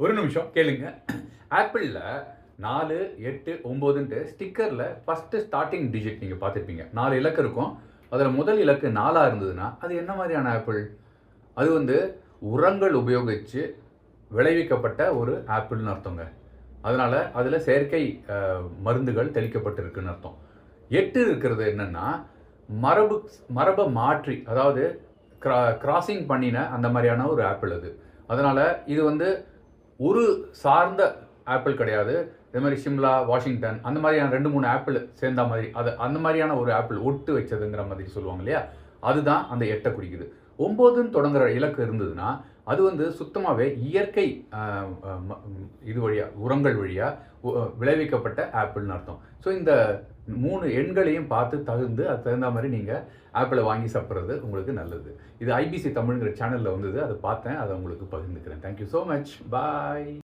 ஒரு நிமிஷம் கேளுங்க. ஆப்பிள்ல 4, 8, 9ன்ட்டு ஸ்டிக்கர்ல ஃபர்ஸ்ட்டு ஸ்டார்ட்டிங் டிஜிட் நீங்க பார்த்துருப்பீங்க. 4 இலக்கம் இருக்கும். அதில முதல் இலக்கு 4ஆ இருந்ததுன்னா, அது என்ன மாதிரியான ஆப்பிள்? அது வந்து உரங்கள் உபயோகிச்சு விளைவிக்கப்பட்ட ஒரு ஆப்பிள்னு அர்த்தங்க. அதனால அதில செயற்கை மருந்துகள் தெளிக்கப்பட்டிருக்குன்னு அர்த்தம். 8 இருக்கிறது என்னன்னா, மரப மாற்றி, அதாவது கிராசிங் பண்ணின அந்த மாரியான ஒரு ஆப்பிள் அது. அதனால இது வந்து ஒரு சார்ந்த ஆப்பிள் கிடையாது. இதே மாரி சிம்லா, வாஷிங்டன் அந்த மாதிரியான 2, 3 ஆப்பிள் சேர்ந்தா மாதிரி, அது அந்த மாதிரியான ஒரு ஆப்பிள் ஒட்டு வச்சதுங்கிற மாதிரி சொல்லுவாங்க இல்லையா? அதுதான் அந்த 8 குறிக்குது. 9ன்னு தொடங்குற இலக்கு இருந்ததுன்னா, அது வந்து சுத்தமாவே இயற்கை அ அ ம இது வழியா, உரங்கள் வழியா விளைவிக்கப்பட்ட ஆப்பிள்னு அர்த்தம். ஸோ இந்த 3 எண்களையும் பார்த்து தகுந்து, அதுக்கு தகுந்த மாரி நீங்க ஆப்பிள வாங்கி சாப்பிடுறது உங்களுக்கு நல்லது. இது ஐபிசி தமிழ்ங்கிற சேனல்ல வந்தது. அத பார்த்தேன். அத உங்களுக்கு பகிர்ந்துக்கிறேன். Thank you so much. Bye.